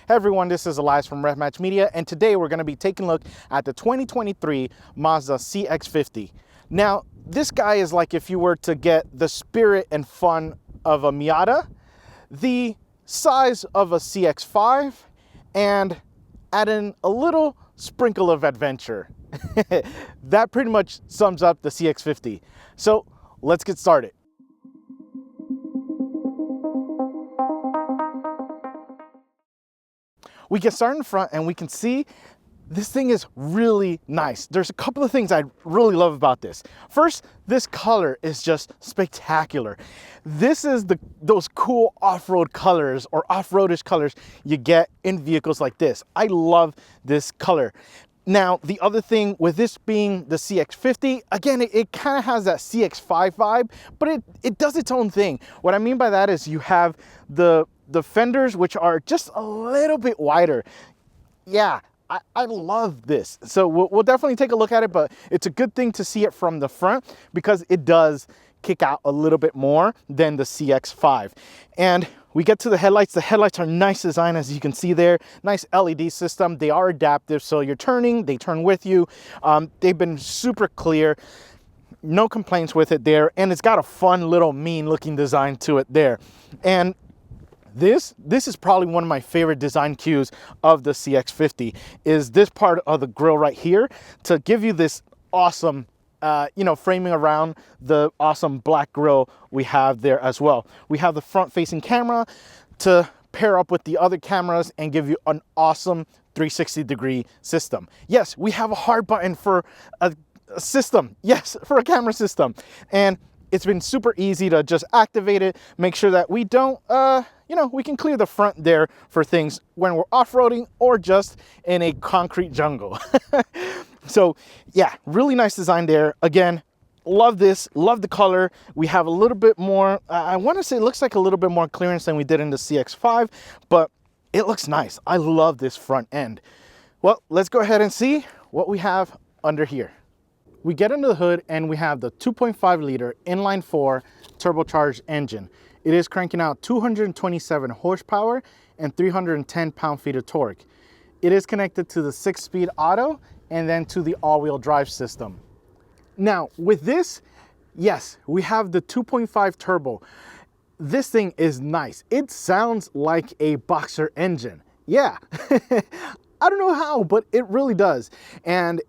Hey everyone, this is Elias from Match Media, and today we're going to be taking a look at the 2023 Mazda CX-50. Now, this guy is like if you were to get the spirit and fun of a Miata, the size of a CX-5, and add in a little sprinkle of adventure. That pretty much sums up the CX-50. So let's get started. We get started in front and we can see this thing is really nice. There's a couple of things I really love about this. First, this color is just spectacular. This is those cool off-road colors or off-roadish colors you get in vehicles like this. I love this color. Now, the other thing with this being the CX-50, again, it kind of has that CX-5 vibe, but it does its own thing. What I mean by that is you have the fenders, which are just a little bit wider. Yeah, I love this. So we'll definitely take a look at it, but it's a good thing to see it from the front because it does kick out a little bit more than the CX-5. And we get to the headlights. The headlights are nice design, as you can see there. Nice LED system. They are adaptive, so you're turning, they turn with you. They've been super clear. No complaints with it there. And it's got a fun little mean looking design to it there. And this is probably one of my favorite design cues of the CX-50 is this part of the grille right here to give you this awesome framing around the awesome black grille we have there as well. We have the front facing camera to pair up with the other cameras and give you an awesome 360-degree system. Yes, we have a hard button for a system. Yes, for a camera system. And it's been super easy to just activate it, make sure that we don't, we can clear the front there for things when we're off-roading or just in a concrete jungle. So yeah, really nice design there. Again, love this, love the color. We have a little bit more, I want to say it looks like a little bit more clearance than we did in the CX-5, but it looks nice. I love this front end. Well, let's go ahead and see what we have under here. We get into the hood and we have the 2.5 liter inline-4 turbocharged engine. It is cranking out 227 horsepower and 310 pound-feet of torque. It is connected to the 6-speed auto and then to the all-wheel drive system. Now with this, yes, we have the 2.5 turbo. This thing is nice. It sounds like a boxer engine. Yeah, I don't know how, but it really does. And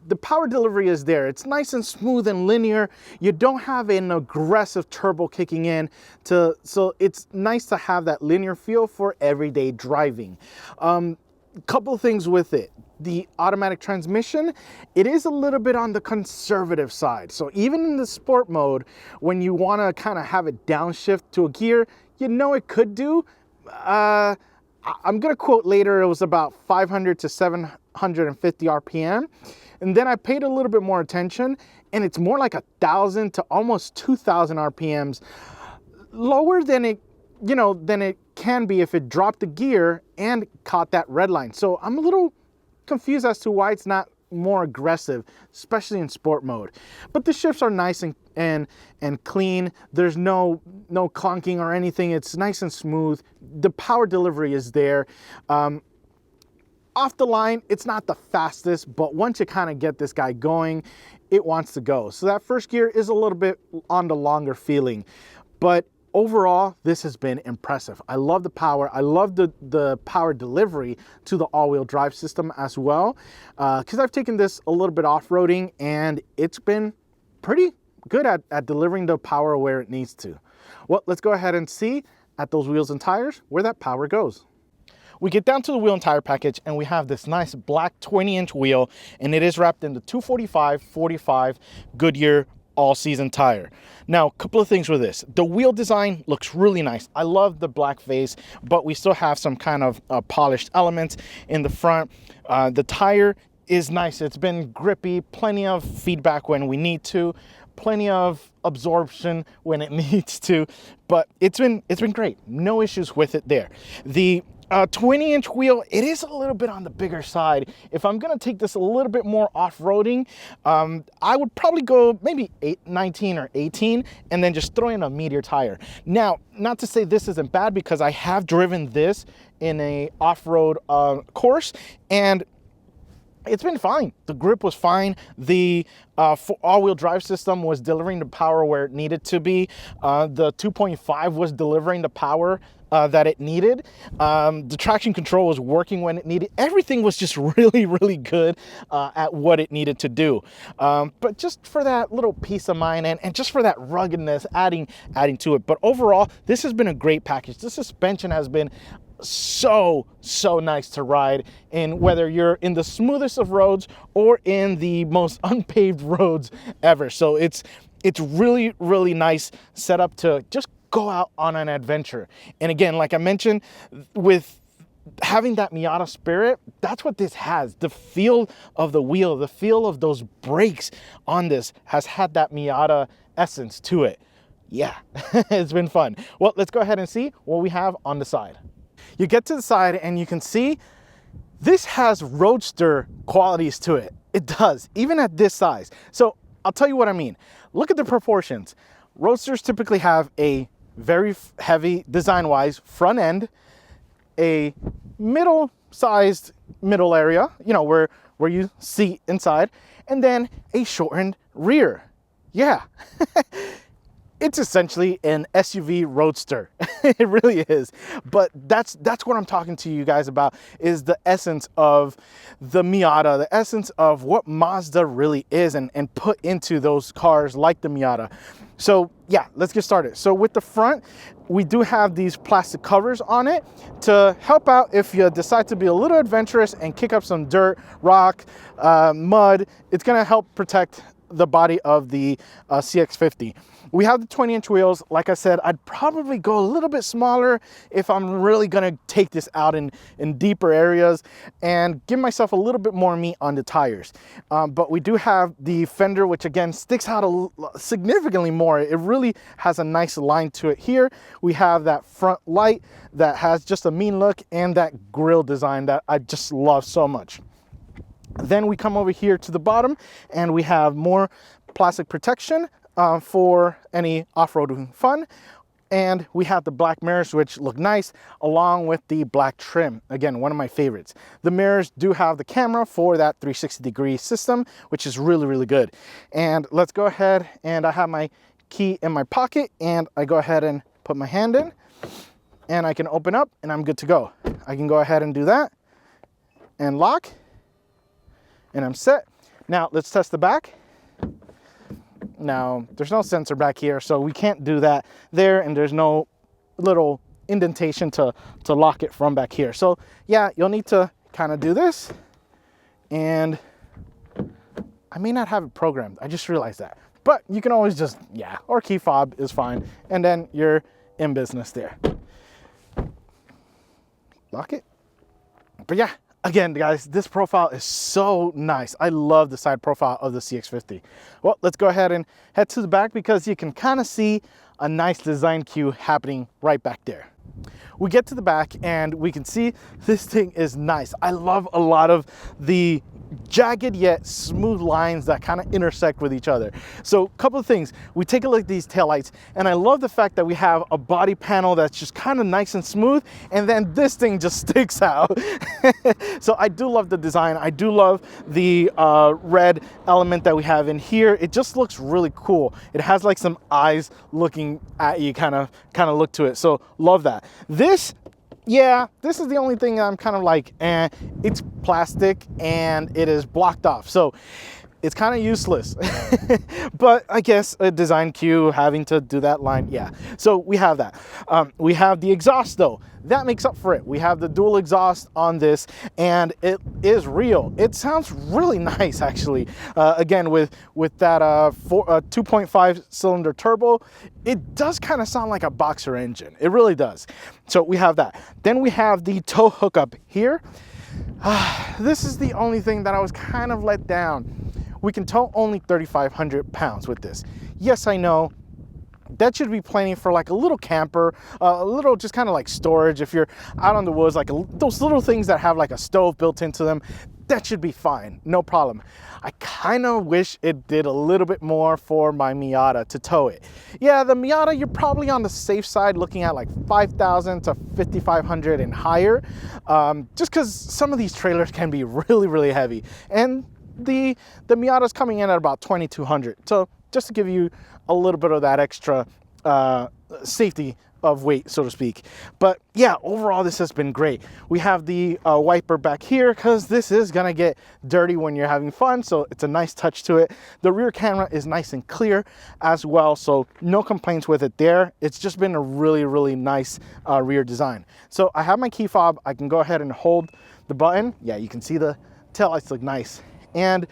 the power delivery is there. It's nice and smooth and linear. You don't have an aggressive turbo kicking in, so it's nice to have that linear feel for everyday driving. Couple of things with it. The automatic transmission, it is a little bit on the conservative side. So even in the sport mode, when you want to kind of have it downshift to a gear, it could do. I'm going to quote later, it was about 500 to 750 RPM. And then I paid a little bit more attention and it's more like 1,000 to almost 2,000 RPMs lower than it can be if it dropped the gear and caught that red line. So I'm a little confused as to why it's not more aggressive, especially in sport mode. But the shifts are nice and clean. There's no clunking or anything. It's nice and smooth. The power delivery is there. Off the line, it's not the fastest, but once you kind of get this guy going, it wants to go. So that first gear is a little bit on the longer feeling, but overall, this has been impressive. I love the power. I love the power delivery to the all-wheel drive system as well, because I've taken this a little bit off-roading and it's been pretty good at delivering the power where it needs to. Well, let's go ahead and see at those wheels and tires where that power goes. We get down to the wheel and tire package and we have this nice black 20-inch wheel, and it is wrapped in the 245/45 Goodyear all-season tire. Now, a couple of things with this. The wheel design looks really nice. I love the black face, but we still have some kind of polished elements in the front. The tire is nice. It's been grippy, plenty of feedback when we need to, plenty of absorption when it needs to, but it's been great. No issues with it there. The 20-inch wheel, it is a little bit on the bigger side. If I'm gonna take this a little bit more off-roading, I would probably go maybe 19 or 18 and then just throw in a meteor tire. Now, not to say this isn't bad, because I have driven this in a off-road course, and it's been fine. The grip was fine. The all-wheel drive system was delivering the power where it needed to be. The 2.5 was delivering the power that it needed. The traction control was working when it needed. Everything was just really, really good at what it needed to do. But just for that little peace of mind and just for that ruggedness, adding to it. But overall, this has been a great package. The suspension has been so nice to ride in, whether you're in the smoothest of roads or in the most unpaved roads ever. So it's really, really nice setup to just go out on an adventure. And again, like I mentioned, with having that Miata spirit, that's what this has. The feel of the wheel, the feel of those brakes on this has had that Miata essence to it. Yeah, it's been fun. Well, let's go ahead and see what we have on the side. You get to the side and you can see this has roadster qualities to it. It does, even at this size. So I'll tell you what I mean. Look at the proportions. Roadsters typically have a very heavy design-wise front end, a middle-sized middle area, you know, where you seat inside, and then a shortened rear. Yeah. It's essentially an SUV roadster. It really is. But that's what I'm talking to you guys about, is the essence of the Miata, the essence of what Mazda really is and put into those cars like the Miata. So yeah, let's get started. So with the front, we do have these plastic covers on it to help out if you decide to be a little adventurous and kick up some dirt, rock, mud. It's gonna help protect the body of the CX-50. We have the 20-inch wheels. Like I said, I'd probably go a little bit smaller if I'm really gonna take this out in deeper areas and give myself a little bit more meat on the tires. But we do have the fender, which again sticks out significantly more. It really has a nice line to it here. We have that front light that has just a mean look, and that grille design that I just love so much. Then we come over here to the bottom and we have more plastic protection for any off-roading fun. And we have the black mirrors, which look nice, along with the black trim. Again, one of my favorites. The mirrors do have the camera for that 360-degree system, which is really, really good. And let's go ahead, and I have my key in my pocket, and I go ahead and put my hand in, and I can open up, and I'm good to go. I can go ahead and do that, and lock, and I'm set. Now, let's test the back. Now, there's no sensor back here, so we can't do that there, and there's no little indentation to lock it from back here. So yeah, you'll need to kind of do this, and I may not have it programmed. I just realized that. But you can always just, yeah, or key fob is fine, and then you're in business there. Lock it. But yeah, again, guys, this profile is so nice. I love the side profile of the CX-50. Well, let's go ahead and head to the back, because you can kind of see a nice design cue happening right back there. We get to the back and we can see this thing is nice. I love a lot of the jagged yet smooth lines that kind of intersect with each other. So a couple of things. We take a look at these taillights, and I love the fact that we have a body panel that's just kind of nice and smooth, and then this thing just sticks out. So I do love the design. I do love the red element that we have in here. It just looks really cool. It has like some eyes looking at you, kind of look to it. So love that. This, yeah, this is the only thing I'm kind of like, it's plastic and it is blocked off. So it's kind of useless, but I guess a design cue having to do that line. Yeah, so we have that. We have the exhaust though. That makes up for it. We have the dual exhaust on this, and it is real. It sounds really nice, actually. Again, with that 2.5 cylinder turbo, it does kind of sound like a boxer engine. It really does. So we have that. Then we have the tow hookup here. This is the only thing that I was kind of let down. We can tow only 3,500 pounds with this. Yes, I know. That should be plenty for like a little camper, a little just kind of like storage if you're out on the woods, like those little things that have like a stove built into them. that should be fine, no problem. I kind of wish it did a little bit more for my Miata to tow it. Yeah, the Miata, you're probably on the safe side looking at like 5,000 to 5,500 and higher, just because some of these trailers can be really heavy. And the Miata's coming in at about 2,200. So just to give you a little bit of that extra safety of weight, so to speak. But yeah, overall this has been great. We have the wiper back here because this is gonna get dirty when you're having fun, so it's a nice touch to it. The rear camera is nice and clear as well, so no complaints with it there. It's just been a really nice rear design. So I have my key fob. I can go ahead and hold the button. Yeah, you can see the taillights look nice. And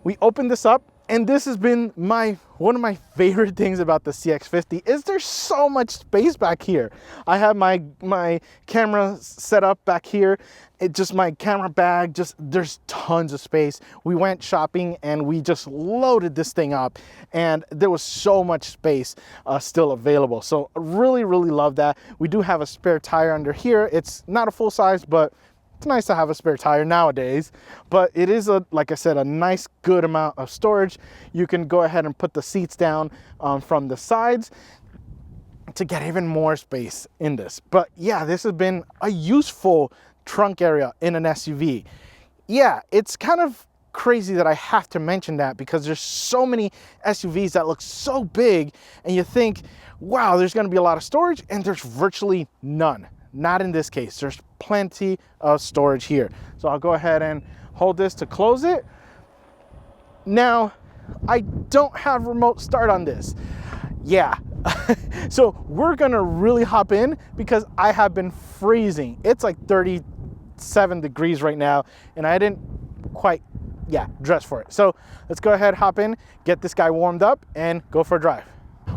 we open this up, and this has been one of my favorite things about the CX-50 is there's so much space back here. I have my camera set up back here. It just my camera bag, there's tons of space. We went shopping and we just loaded this thing up, and there was so much space still available. So really love that. We do have a spare tire under here. It's not a full size, but it's nice to have a spare tire nowadays, but it is, like I said, a nice good amount of storage. You can go ahead and put the seats down from the sides to get even more space in this. But yeah, this has been a useful trunk area in an SUV. Yeah, it's kind of crazy that I have to mention that because there's so many SUVs that look so big and you think, wow, there's going to be a lot of storage, and there's virtually none. Not in this case. There's plenty of storage here. So I'll go ahead and hold this to close it. Now, I don't have remote start on this. Yeah. So we're gonna really hop in because I have been freezing. It's like 37 degrees right now, and I didn't quite, dress for it. So let's go ahead, hop in, get this guy warmed up, and go for a drive.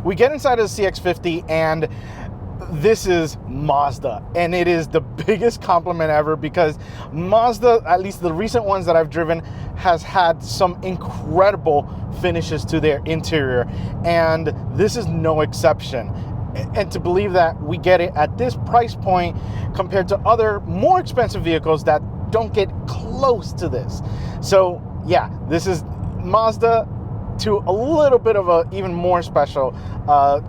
We get inside of the CX-50, and this is Mazda, and it is the biggest compliment ever because Mazda, at least the recent ones that I've driven, has had some incredible finishes to their interior, and this is no exception. And to believe that we get it at this price point compared to other more expensive vehicles that don't get close to this. So yeah, this is Mazda to a little bit of a even more special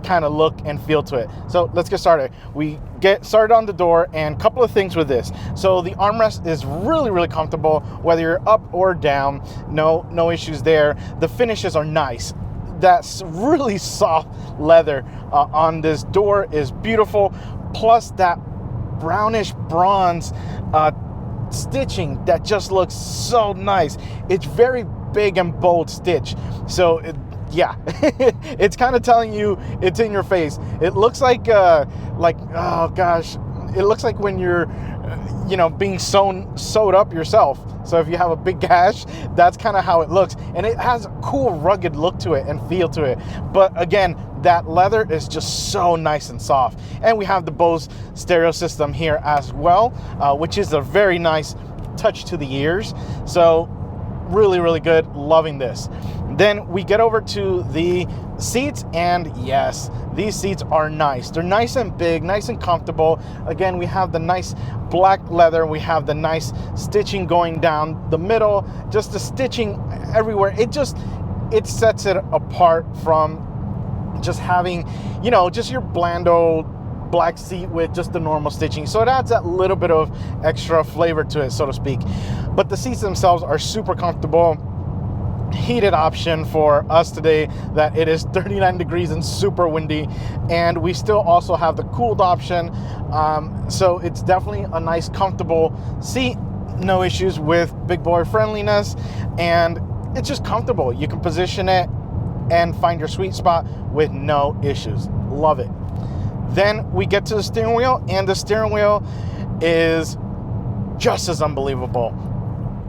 kind of look and feel to it. So let's get started. We get started on the door, and a couple of things with this. So the armrest is really comfortable, whether you're up or down. No issues there. The finishes are nice. That's really soft leather on this door is beautiful. Plus that brownish bronze stitching that just looks so nice. It's very big and bold stitch, so yeah, it's kind of telling you it's in your face. It looks like oh gosh, it looks like when you're being sewed up yourself. So if you have a big gash, that's kind of how it looks, and it has a cool rugged look to it and feel to it. But again, that leather is just so nice and soft. And we have the Bose stereo system here as well, which is a very nice touch to the ears. So really good, loving this. Then we get over to the seats, and yes, these seats are nice. They're nice and big, nice and comfortable. Again, we have the nice black leather. We have the nice stitching going down the middle, just the stitching everywhere. It sets it apart from just having, just your bland old black seat with just the normal stitching. So it adds that little bit of extra flavor to it, so to speak. But the seats themselves are super comfortable. Heated option for us today that it is 39 degrees and super windy, and we still also have the cooled option. So it's definitely a nice comfortable seat. No issues with big boy friendliness, and it's just comfortable. You can position it and find your sweet spot with no issues. Love it. Then we get to the steering wheel, and the steering wheel is just as unbelievable.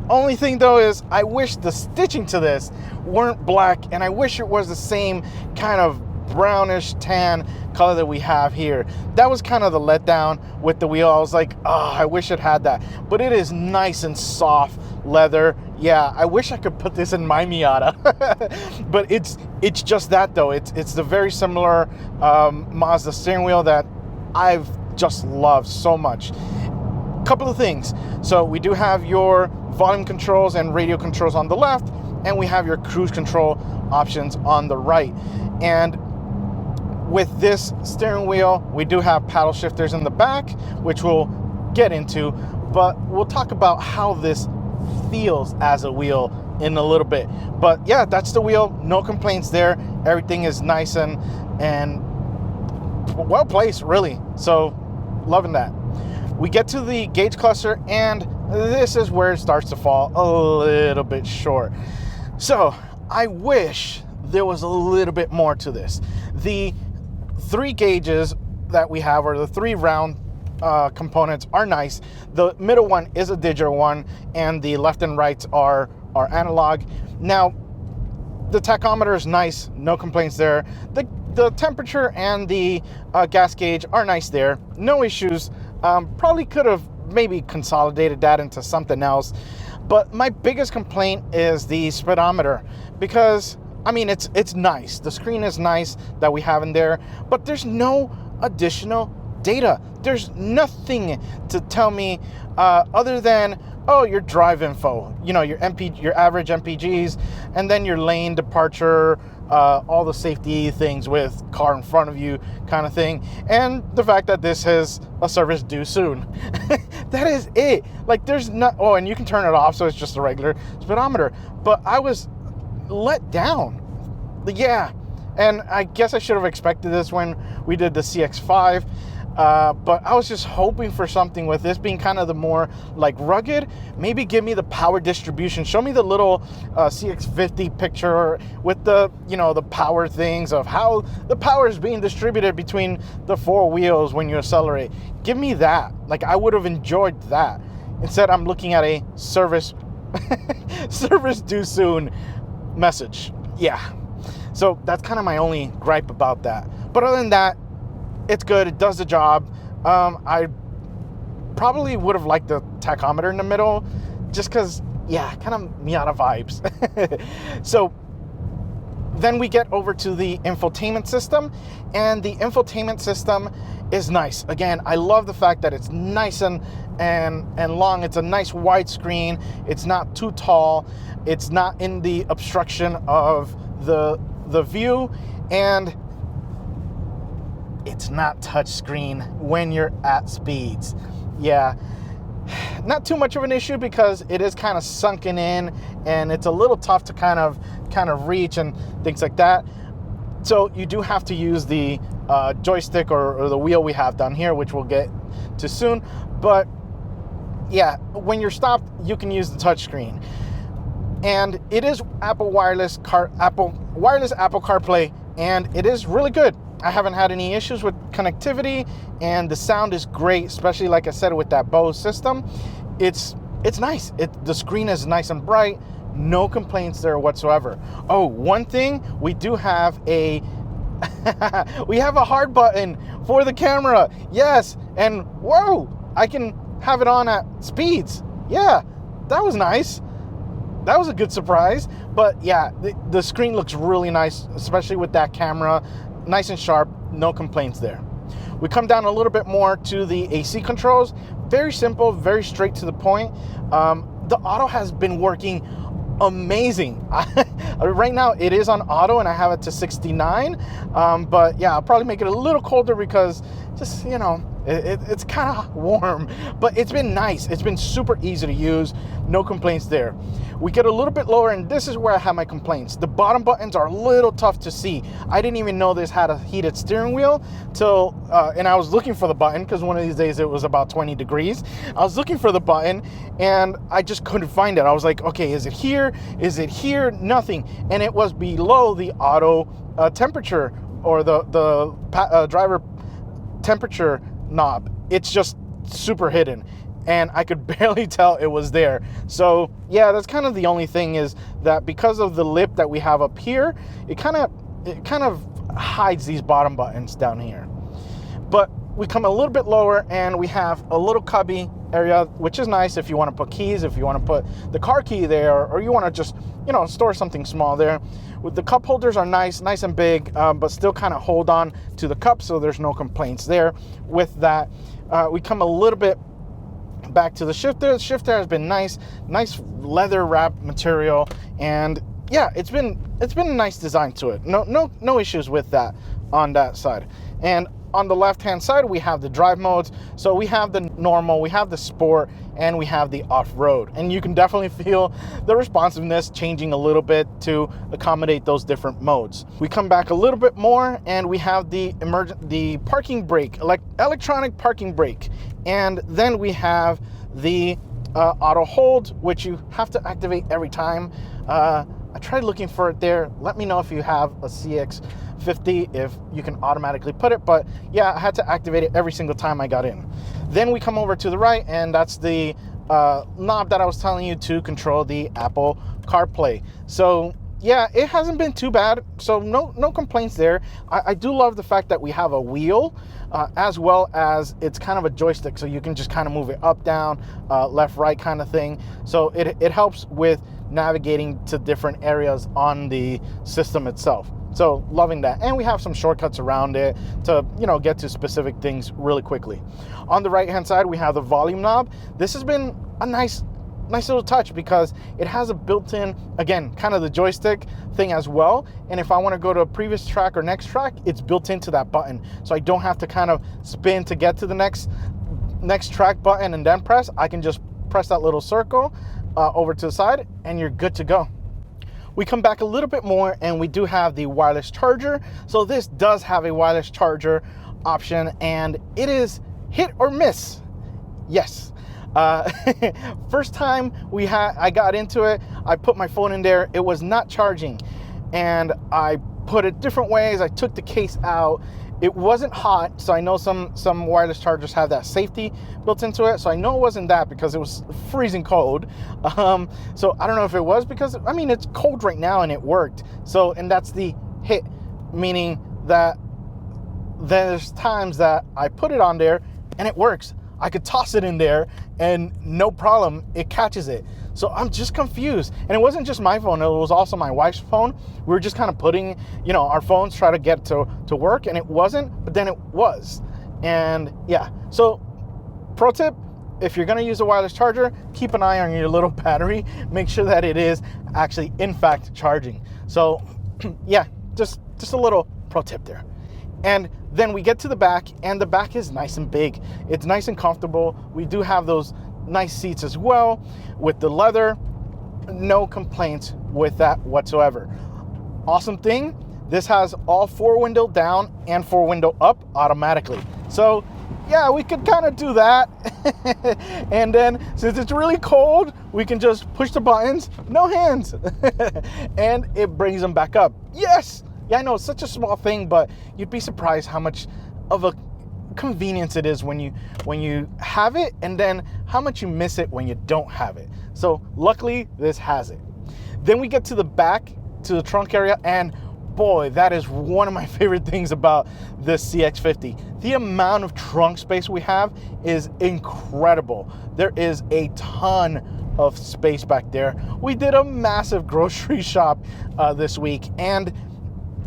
Only thing though is I wish the stitching to this weren't black, and I wish it was the same kind of brownish tan color that we have here. That was kind of the letdown with the wheel. I was like, oh, I wish it had that. But it is nice and soft leather. Yeah, I wish I could put this in my Miata. But it's just that though. It's the very similar Mazda steering wheel that I've just loved so much. couple of things. So we do have your volume controls and radio controls on the left, and we have your cruise control options on the right. And with this steering wheel, we do have paddle shifters in the back, which we'll get into, but we'll talk about how this feels as a wheel in a little bit. But yeah, that's the wheel. No complaints there. Everything is nice and well placed, really. So loving that. We get to the gauge cluster, and this is where it starts to fall a little bit short. So I wish there was a little bit more to this. The 3 gauges that we have, or the 3 round components, are nice. The middle one is a digital one, and the left and rights are analog. Now, the tachometer is nice, no complaints there. The temperature and the gas gauge are nice there, no issues. Probably could have maybe consolidated that into something else. But my biggest complaint is the speedometer, because I mean, it's nice. The screen is nice that we have in there, but there's no additional data. There's nothing to tell me other than, oh, your drive info, you know, your average MPGs, and then your lane departure, all the safety things with car in front of you kind of thing, and the fact that this has a service due soon. That is it. Like, there's not, oh, and you can turn it off, so it's just a regular speedometer. But I was let down. Yeah, and I guess I should have expected this when we did the CX-5, but I was just hoping for something with this being kind of the more like rugged. Maybe give me the power distribution. Show me the little CX-50 picture with the, you know, the power things of how the power is being distributed between the 4 wheels when you accelerate. Give me that. Like, I would have enjoyed that. Instead, I'm looking at a service due soon message. Yeah. So that's kind of my only gripe about that. But other than that, it's good. It does the job. I probably would have liked the tachometer in the middle, just because, yeah, kind of Miata vibes. So then we get over to the infotainment system, and the infotainment system is nice. Again, I love the fact that it's nice and long. It's a nice wide screen. It's not too tall. It's not in the obstruction of the view, and it's not touchscreen when you're at speeds. Yeah, not too much of an issue because it is kind of sunken in, and it's a little tough to kind of reach and things like that. So you do have to use the joystick or the wheel we have down here, which we'll get to soon. But yeah, when you're stopped, you can use the touchscreen. And it is Apple CarPlay, and it is really good. I haven't had any issues with connectivity, and the sound is great, especially like I said with that Bose system. It's nice. The screen is nice and bright. No complaints there whatsoever. Oh, one thing, we do have a we have a hard button for the camera. Yes, and whoa, I can have it on at speeds. Yeah, that was nice. That was a good surprise. But yeah, the screen looks really nice, especially with that camera. Nice and sharp, no complaints there. We come down a little bit more to the AC controls. Very simple, very straight to the point. The auto has been working amazing. Right now it is on auto and I have it to 69. But yeah, I'll probably make it a little colder because just, you know, it's kind of warm, but it's been nice. It's been super easy to use. No complaints there. We get a little bit lower, and this is where I have my complaints. The bottom buttons are a little tough to see. I didn't even know this had a heated steering wheel till, and I was looking for the button because one of these days it was about 20 degrees. I was looking for the button and I just couldn't find it. I was like, okay, is it here? Is it here? Nothing. And it was below the auto temperature or the driver temperature knob. It's just super hidden, and I could barely tell it was there. So yeah, that's kind of the only thing, is that because of the lip that we have up here, it kind of hides these bottom buttons down here. But we come a little bit lower and we have a little cubby area, which is nice if you want to put keys, if you want to put the car key there, or you want to just, you know, store something small there. With the cup holders are nice and big, but still kind of hold on to the cup, so there's no complaints there with that. We come a little bit back to the shifter. The shifter has been nice leather wrap material, and yeah, it's been a nice design to it. No issues with that on that side. And on the left hand side, we have the drive modes. So we have the normal, we have the sport, and we have the off-road. And you can definitely feel the responsiveness changing a little bit to accommodate those different modes. We come back a little bit more and we have the parking brake, electronic parking brake. And then we have the auto hold, which you have to activate every time. I tried looking for it there. Let me know if you have a CX-50, if you can automatically put it, but yeah, I had to activate it every single time I got in. Then we come over to the right, and that's the knob that I was telling you to control the Apple CarPlay. So yeah, it hasn't been too bad, so no complaints there. I do love the fact that we have a wheel, as well as it's kind of a joystick, so you can just kind of move it up, down, left, right kind of thing. So it helps with navigating to different areas on the system itself. So loving that. And we have some shortcuts around it to, get to specific things really quickly. On the right hand side, we have the volume knob. This has been a nice little touch because it has a built-in, again, kind of the joystick thing as well. And if I want to go to a previous track or next track, it's built into that button. So I don't have to kind of spin to get to the next track button and then press. I can just press that little circle over to the side and you're good to go. We come back a little bit more and we do have the wireless charger. So this does have a wireless charger option and it is hit or miss. Yes. First time I got into it, I put my phone in there, it was not charging. And I put it different ways. I took the case out. It wasn't hot, so I know some wireless chargers have that safety built into it. So I know it wasn't that because it was freezing cold. So I don't know if it was because, it's cold right now and it worked. So, and that's the hit, meaning that there's times that I put it on there and it works. I could toss it in there and no problem, it catches it. So I'm just confused. And it wasn't just my phone, it was also my wife's phone. We were just kind of putting, our phones, try to get to work, and it wasn't, but then it was. And yeah, so pro tip, if you're gonna use a wireless charger, keep an eye on your little battery. Make sure that it is actually, in fact, charging. So yeah, just a little pro tip there. And then we get to the back, and the back is nice and big. It's nice and comfortable. We do have those nice seats as well with the leather. No complaints with that whatsoever. Awesome thing, this has all 4-window down and 4-window up automatically. So yeah, we could kind of do that. And then since it's really cold, we can just push the buttons, no hands. And it brings them back up. Yes. Yeah, I know it's such a small thing, but you'd be surprised how much of a convenience it is when you have it, and then how much you miss it when you don't have it. So luckily this has it. Then we get to the back, to the trunk area, and boy, that is one of my favorite things about this CX-50. The amount of trunk space we have is incredible. There is a ton of space back there. We did a massive grocery shop this week, and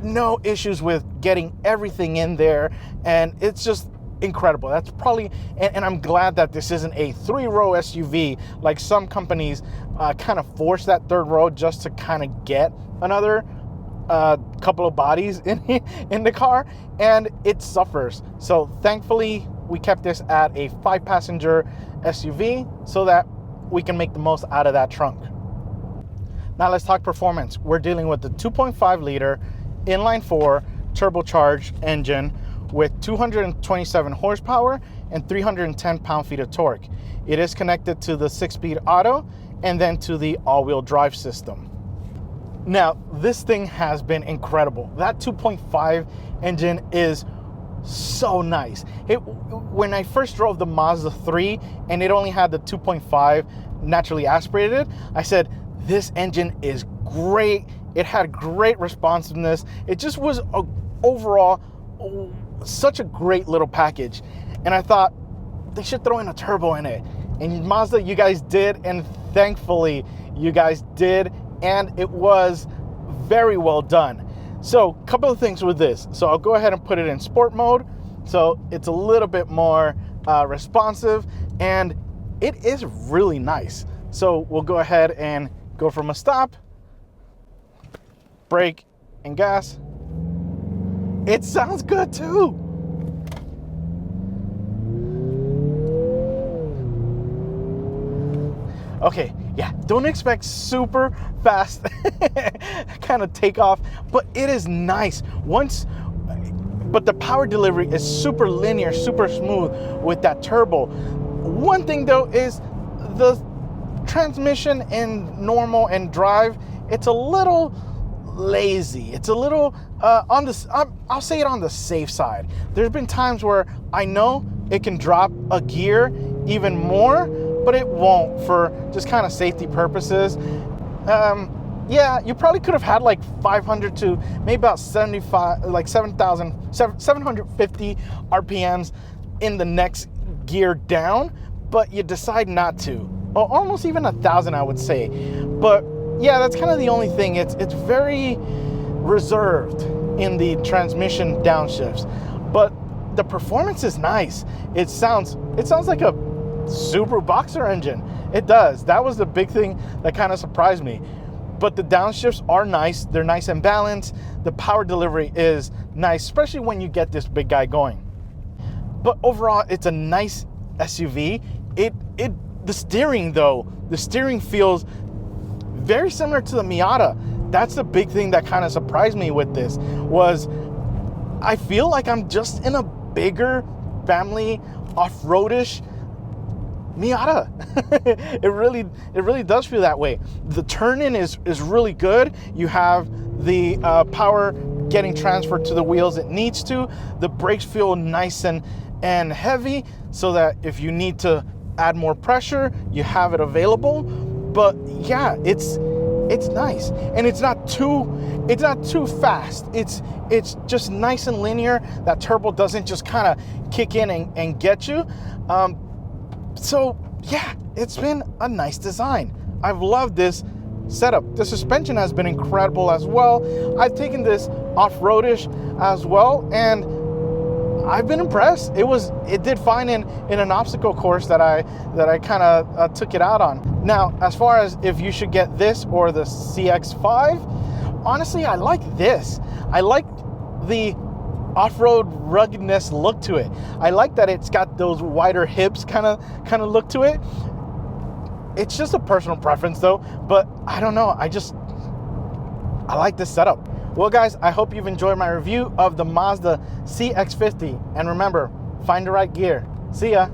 no issues with getting everything in there, and it's just incredible. That's probably, and I'm glad that this isn't a 3-row SUV like some companies kind of force that 3rd row just to kind of get another couple of bodies in the car, and it suffers. So thankfully we kept this at a 5-passenger SUV so that we can make the most out of that trunk. Now let's talk performance. We're dealing with the 2.5 liter inline-4 turbocharged engine with 227 horsepower and 310 pound-feet of torque. It is connected to the 6-speed auto and then to the all-wheel drive system. Now, this thing has been incredible. That 2.5 engine is so nice. When I first drove the Mazda 3 and it only had the 2.5 naturally aspirated, I said, this engine is great. It had great responsiveness. It just was overall such a great little package. And I thought they should throw in a turbo in it. And Mazda, you guys did, and thankfully you guys did, and it was very well done. So a couple of things with this. So I'll go ahead and put it in sport mode. So it's a little bit more responsive, and it is really nice. So we'll go ahead and go from a stop, brake and gas. It sounds good too. Okay, yeah, don't expect super fast kind of takeoff, but it is nice. But the power delivery is super linear, super smooth with that turbo. One thing though is the transmission in normal and drive, it's a little lazy. It's a little I'll say it on the safe side. There's been times where I know it can drop a gear even more, but it won't for just kind of safety purposes. Yeah, you probably could have had like 500 to maybe about 75, like 750 RPMs in the next gear down, but you decide not to. Or almost even 1,000, I would say. But yeah, that's kind of the only thing. It's very reserved in the transmission downshifts, but the performance is nice. It sounds like a Subaru Boxer engine. It does. That was the big thing that kind of surprised me. But the downshifts are nice. They're nice and balanced. The power delivery is nice, especially when you get this big guy going. But overall, it's a nice SUV. The steering though, the steering feels very similar to the Miata. That's the big thing that kind of surprised me with this, was I feel like I'm just in a bigger family off-roadish Miata. It really does feel that way. The turn-in is really good. You have the power getting transferred to the wheels it needs to. The brakes feel nice and heavy, so that if you need to add more pressure, you have it available. But yeah, it's nice, and it's not too fast. It's just nice and linear. That turbo doesn't just kind of kick in and get you. So yeah, it's been a nice design. I've loved this setup. The suspension has been incredible as well. I've taken this off-roadish as well, and I've been impressed. It did fine in an obstacle course that I kind of took it out on. Now, as far as if you should get this or the CX-5, honestly, I like this. I like the off-road ruggedness look to it. I like that it's got those wider hips kind of look to it. It's just a personal preference though, but I don't know. I like this setup. Well guys, I hope you've enjoyed my review of the Mazda CX-50, and remember, find the right gear. See ya.